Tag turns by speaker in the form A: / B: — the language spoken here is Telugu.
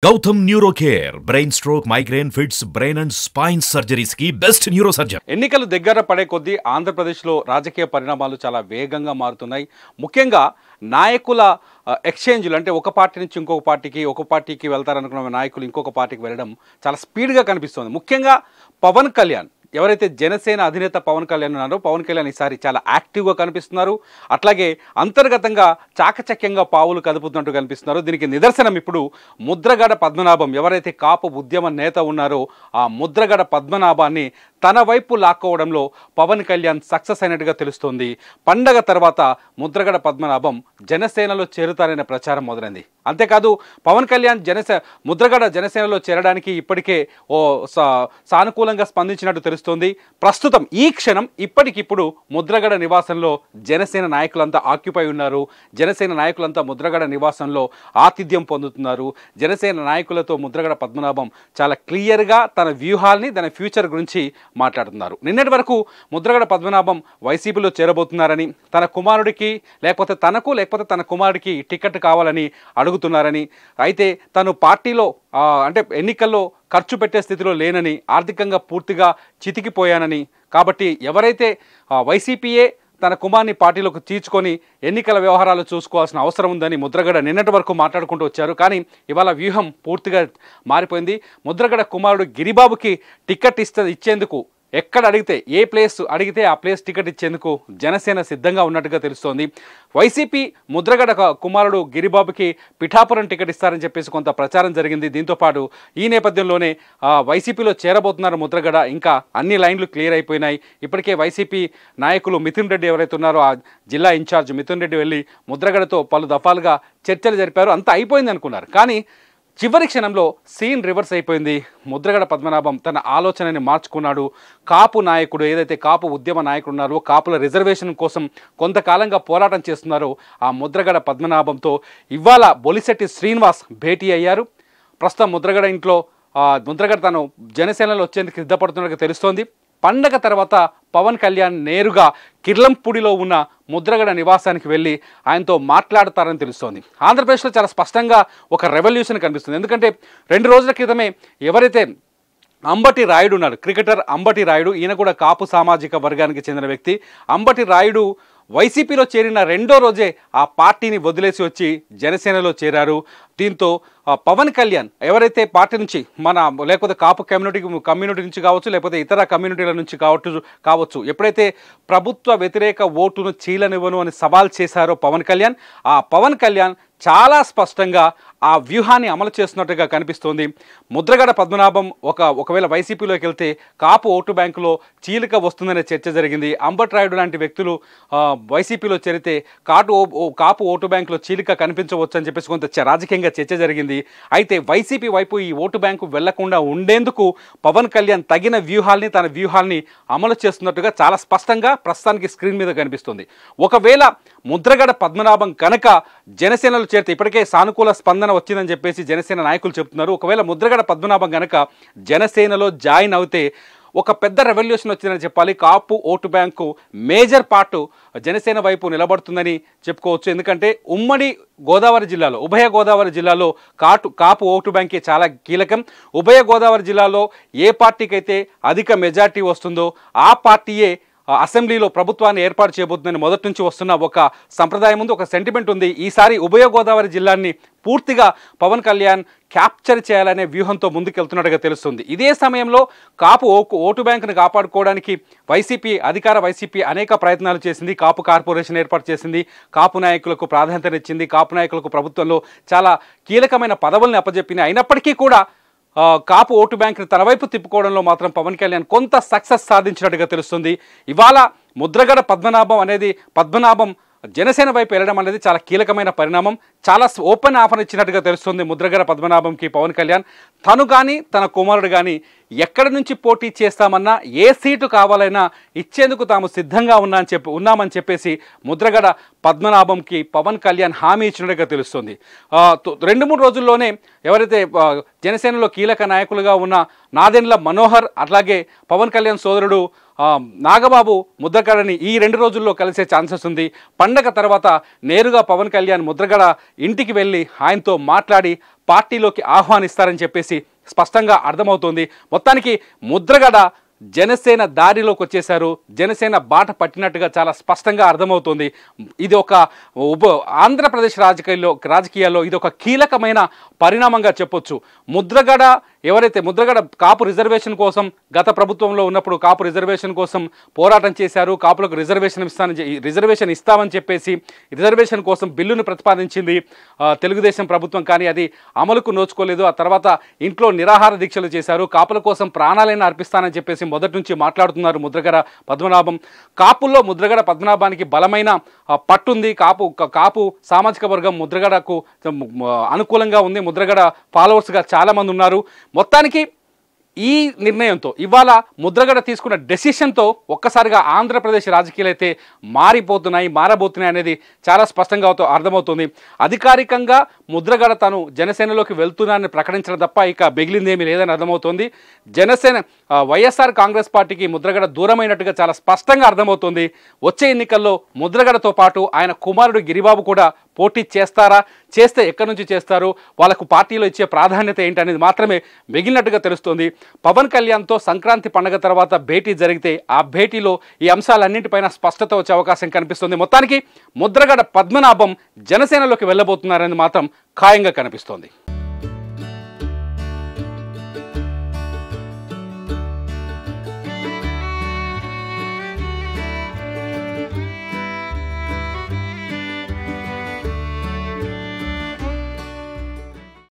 A: Gautam neuro care brain stroke migraine fits brain and spine surgeries కి బెస్ట్ న్యూరో సర్జన్.
B: ఎన్నికలు దగ్గర పడే కొద్దీ ఆంధ్రప్రదేశ్లో రాజకీయ పరిణామాలు చాలా వేగంగా మారుతున్నాయి. ముఖ్యంగా నాయకుల ఎక్స్చేంజ్లు, అంటే ఒక పార్టీ నుంచి ఇంకొక పార్టీకి, ఒక పార్టీకి వెళ్తారనుకున్న నాయకులు ఇంకొక పార్టీకి వెళ్ళడం చాలా స్పీడ్గా కనిపిస్తుంది. ముఖ్యంగా పవన్ కళ్యాణ్, ఎవరైతే జనసేన అధినేత పవన్ కళ్యాణ్ ఉన్నారో, పవన్ కళ్యాణ్ ఈసారి చాలా యాక్టివ్గా కనిపిస్తున్నారు. అట్లాగే అంతర్గతంగా చాకచక్యంగా పావులు కదుపుతున్నట్టు కనిపిస్తున్నారు. దీనికి నిదర్శనం ఇప్పుడు ముద్రగడ పద్మనాభం, ఎవరైతే కాపు ఉద్యమ నేత ఉన్నారో ఆ ముద్రగడ పద్మనాభాన్ని తన వైపు లాక్కోవడంలో పవన్ కళ్యాణ్ సక్సెస్ అయినట్టుగా తెలుస్తోంది. పండగ తర్వాత ముద్రగడ పద్మనాభం జనసేనలో చేరుతారనే ప్రచారం మొదలైంది. అంతేకాదు పవన్ కళ్యాణ్ ముద్రగడ జనసేనలో చేరడానికి ఇప్పటికే సానుకూలంగా స్పందించినట్టు తెలుస్తోంది. ప్రస్తుతం ఈ క్షణం ఇప్పటికిప్పుడు ముద్రగడ నివాసంలో జనసేన నాయకులంతా ఆక్యుపై ఉన్నారు. జనసేన నాయకులంతా ముద్రగడ నివాసంలో ఆతిథ్యం పొందుతున్నారు. జనసేన నాయకులతో ముద్రగడ పద్మనాభం చాలా క్లియర్గా తన వ్యూహాల్ని, తన ఫ్యూచర్ గురించి మాట్లాడుతున్నారు. నిన్నటి వరకు ముద్రగడ పద్మనాభం వైసీపీలో చేరబోతున్నారని, తన కుమారుడికి లేకపోతే తన కుమారుడికి టికెట్ కావాలని అడుగుతున్నారని, అయితే తను పార్టీలో అంటే ఎన్నికల్లో ఖర్చు పెట్టే స్థితిలో లేనని, ఆర్థికంగా పూర్తిగా చితికిపోయానని, కాబట్టి ఎవరైతే వైసీపీయే తన కుమార్ని పార్టీలోకి తీర్చుకొని ఎన్నికల వ్యవహారాలు చూసుకోవాల్సిన అవసరం ఉందని ముద్రగడ నిన్నటి వరకు మాట్లాడుకుంటూ వచ్చారు. కానీ ఇవాళ వ్యూహం పూర్తిగా మారిపోయింది. ముద్రగడ కుమారుడు గిరిబాబుకి టికెట్ ఇచ్చేందుకు ఎక్కడ అడిగితే, ఏ ప్లేస్ అడిగితే ఆ ప్లేస్ టికెట్ ఇచ్చేందుకు జనసేన సిద్ధంగా ఉన్నట్టుగా తెలుస్తోంది. వైసీపీ ముద్రగడ కుమారుడు గిరిబాబుకి పిఠాపురం టికెట్ ఇస్తారని చెప్పేసి కొంత ప్రచారం జరిగింది. దీంతోపాటు ఈ నేపథ్యంలోనే వైసీపీలో చేరబోతున్నారు ముద్రగడ. ఇంకా అన్ని లైన్లు క్లియర్ అయిపోయినాయి. ఇప్పటికే వైసీపీ నాయకులు మిథున్ రెడ్డి ఎవరైతే ఉన్నారో, ఆ జిల్లా ఇన్ఛార్జ్ మిథున్ రెడ్డి వెళ్ళి ముద్రగడతో పలు దఫాలుగా చర్చలు జరిపారు. అంతా అయిపోయింది అనుకున్నారు. కానీ చివరి క్షణంలో సీన్ రివర్స్ అయిపోయింది. ముద్రగడ పద్మనాభం తన ఆలోచనని మార్చుకున్నాడు. కాపు నాయకుడు, ఏదైతే కాపు ఉద్యమ నాయకుడు ఉన్నారో, కాపుల రిజర్వేషన్ కోసం కొంతకాలంగా పోరాటం చేస్తున్నారో ఆ ముద్రగడ పద్మనాభంతో ఇవాళ బొలిశెట్టి శ్రీనివాస్ భేటీ అయ్యారు. ప్రస్తుతం ముద్రగడ తను జనసేనలో వచ్చేందుకు సిద్ధపడుతున్నట్టుగా తెలుస్తోంది. పండగ తర్వాత పవన్ కళ్యాణ్ నేరుగా కిర్లంపూడిలో ఉన్న ముద్రగడ నివాసానికి వెళ్ళి ఆయనతో మాట్లాడతారని తెలుస్తోంది. ఆంధ్రప్రదేశ్లో చాలా స్పష్టంగా ఒక రెవల్యూషన్ కనిపిస్తుంది. ఎందుకంటే 2 రోజుల క్రితమే ఎవరైతే అంబటి రాయుడు ఉన్నాడు, క్రికెటర్ అంబటి రాయుడు, ఈయన కూడా కాపు సామాజిక వర్గానికి చెందిన వ్యక్తి. అంబటి రాయుడు వైసీపీలో చేరిన 2వ రోజే ఆ పార్టీని వదిలేసి వచ్చి జనసేనలో చేరారు. దీంతో పవన్ కళ్యాణ్ ఎవరైతే పార్టీ నుంచి లేకపోతే కాపు కమ్యూనిటీ నుంచి కావచ్చు, లేకపోతే ఇతర కమ్యూనిటీల నుంచి కావచ్చు, ఎప్పుడైతే ప్రభుత్వ వ్యతిరేక ఓటును చీలనివ్వను అని సవాల్ చేశారో పవన్ కళ్యాణ్ చాలా స్పష్టంగా ఆ వ్యూహాన్ని అమలు చేస్తున్నట్టుగా కనిపిస్తోంది. ముద్రగడ పద్మనాభం ఒకవేళ వైసీపీలోకి వెళ్తే కాపు ఓటు బ్యాంకులో చీలిక వస్తుందనే చర్చ జరిగింది. అంబటి రాయుడు లాంటి వ్యక్తులు వైసీపీలో చేరితే కాపు ఓటు బ్యాంకులో చీలిక కనిపించవచ్చు అని చెప్పేసి కొంత రాజకీయంగా చర్చ జరిగింది. అయితే వైసీపీ వైపు ఈ ఓటు బ్యాంకు వెళ్లకుండా ఉండేందుకు పవన్ కళ్యాణ్ తన వ్యూహాల్ని అమలు చేస్తున్నట్టుగా చాలా స్పష్టంగా ప్రస్తుతానికి స్క్రీన్ మీద కనిపిస్తుంది. ఒకవేళ ముద్రగడ పద్మనాభం కనుక జనసేనలో చేరితే, ఇప్పటికే సానుకూల స్పందన వచ్చిందని చెప్పేసి జనసేన నాయకులు చెప్తున్నారు. ఒకవేళ ముద్రగడ పద్మనాభం కనుక జనసేనలో జాయిన్ అవుతే ఒక పెద్ద రెవల్యూషన్ వచ్చిందని చెప్పాలి. Kapu vote bank major part Janasena వైపు నిలబడుతుందని చెప్పుకోవచ్చు. ఎందుకంటే ఉభయ గోదావరి జిల్లాలో కాపు ఓటు బ్యాంకే చాలా కీలకం. ఉభయ గోదావరి జిల్లాలో ఏ పార్టీకి అయితే అధిక మెజార్టీ వస్తుందో ఆ పార్టీయే అసెంబ్లీలో ప్రభుత్వాన్ని ఏర్పాటు చేయబోతుందని మొదటి నుంచి వస్తున్న ఒక సంప్రదాయం ఉంది, ఒక సెంటిమెంట్ ఉంది. ఈసారి ఉభయ గోదావరి జిల్లాని పూర్తిగా పవన్ కళ్యాణ్ క్యాప్చర్ చేయాలనే వ్యూహంతో ముందుకెళ్తున్నట్టుగా తెలుస్తుంది. ఇదే సమయంలో కాపు ఓటు బ్యాంకును కాపాడుకోవడానికి అధికార వైసీపీ అనేక ప్రయత్నాలు చేసింది. కాపు కార్పొరేషన్ ఏర్పాటు చేసింది. కాపు నాయకులకు ప్రాధాన్యతనిచ్చింది. కాపు నాయకులకు ప్రభుత్వంలో చాలా కీలకమైన పదవుల్ని అప్పజెప్పింది. అయినప్పటికీ కూడా కాపు ఓటు బ్యాంక్ని తన వైపు తిప్పుకోవడంలో మాత్రం పవన్ కళ్యాణ్ కొంత సక్సెస్ సాధించినట్టుగా తెలుస్తుంది. ఇవాళ ముద్రగడ పద్మనాభం జనసేన వైపు వెళ్ళడం అనేది చాలా కీలకమైన పరిణామం. చాలా ఓపెన్ ఆఫర్ ఇచ్చినట్టుగా తెలుస్తుంది ముద్రగడ పద్మనాభంకి పవన్ కళ్యాణ్. తను కానీ తన కుమారుడు కానీ ఎక్కడి నుంచి పోటీ చేస్తామన్నా, ఏ సీటు కావాలైనా ఇచ్చేందుకు తాము సిద్ధంగా ఉన్నామని చెప్పేసి ముద్రగడ పద్మనాభంకి పవన్ కళ్యాణ్ హామీ ఇచ్చినట్టుగా తెలుస్తుంది. 2-3 రోజుల్లోనే ఎవరైతే జనసేనలో కీలక నాయకులుగా ఉన్న నాదెండ్ల మనోహర్, అట్లాగే పవన్ కళ్యాణ్ సోదరుడు నాగబాబు ముద్రగడని ఈ 2 రోజుల్లో కలిసే ఛాన్సెస్ ఉంది. పండగ తర్వాత నేరుగా పవన్ కళ్యాణ్ ముద్రగడ ఇంటికి వెళ్ళి ఆయనతో మాట్లాడి పార్టీలోకి ఆహ్వానిస్తారని చెప్పేసి స్పష్టంగా అర్థమవుతోంది. మొత్తానికి ముద్రగడ జనసేన దారిలోకి వచ్చేశారు, జనసేన బాట పట్టినట్టుగా చాలా స్పష్టంగా అర్థమవుతుంది. ఇది ఒక ఆంధ్రప్రదేశ్ రాజకీయాల్లో ఇది ఒక కీలకమైన పరిణామంగా చెప్పొచ్చు. ముద్రగడ ఎవరైతే ముద్రగడ కాపు రిజర్వేషన్ కోసం గత ప్రభుత్వంలో ఉన్నప్పుడు కాపు రిజర్వేషన్ కోసం పోరాటం చేశారు, కాపులకు రిజర్వేషన్ ఇస్తామని చెప్పేసి రిజర్వేషన్ కోసం బిల్లును ప్రతిపాదించింది తెలుగుదేశం ప్రభుత్వం. కానీ అది అమలుకు నోచుకోలేదు. ఆ తర్వాత ఇంట్లో నిరాహార దీక్షలు చేశారు. కాపుల కోసం ప్రాణాలైనా అర్పిస్తానని చెప్పేసి మొదటి నుంచి మాట్లాడుతున్నారు ముద్రగడ పద్మనాభం. కాపుల్లో ముద్రగడ పద్మనాభానికి బలమైన పట్టుంది. కాపు సామాజిక వర్గం ముద్రగడకు అనుకూలంగా ఉంది. ముద్రగడ ఫాలోవర్స్గా చాలామంది ఉన్నారు. మొత్తానికి ఈ నిర్ణయంతో ఇవాళ ముద్రగడ తీసుకున్న డెసిషన్తో ఒక్కసారిగా ఆంధ్రప్రదేశ్ రాజకీయాలు అయితే మారబోతున్నాయి అనేది చాలా స్పష్టంగా అర్థమవుతుంది. అధికారికంగా ముద్రగడ తను జనసేనలోకి వెళ్తున్నానని ప్రకటించడం తప్ప ఇక మిగిలిందేమీ లేదని అర్థమవుతుంది. వైఎస్ఆర్ కాంగ్రెస్ పార్టీకి ముద్రగడ దూరమైనట్టుగా చాలా స్పష్టంగా అర్థమవుతుంది. వచ్చే ఎన్నికల్లో ముద్రగడతో పాటు ఆయన కుమారుడు గిరిబాబు కూడా పోటీ చేస్తారా, చేస్తే ఎక్కడి నుంచి చేస్తారు, వాళ్ళకు పార్టీలో ఇచ్చే ప్రాధాన్యత ఏంటనేది మాత్రమే మిగిలినట్టుగా తెలుస్తుంది. పవన్ కళ్యాణ్తో సంక్రాంతి పండుగ తర్వాత భేటీ జరిగితే ఆ భేటీలో ఈ అంశాలన్నింటిపైన స్పష్టత వచ్చే అవకాశం కనిపిస్తుంది. మొత్తానికి ముద్రగడ పద్మనాభం జనసేనలోకి వెళ్ళబోతున్నారని మాత్రం ఖాయంగా కనిపిస్తోంది.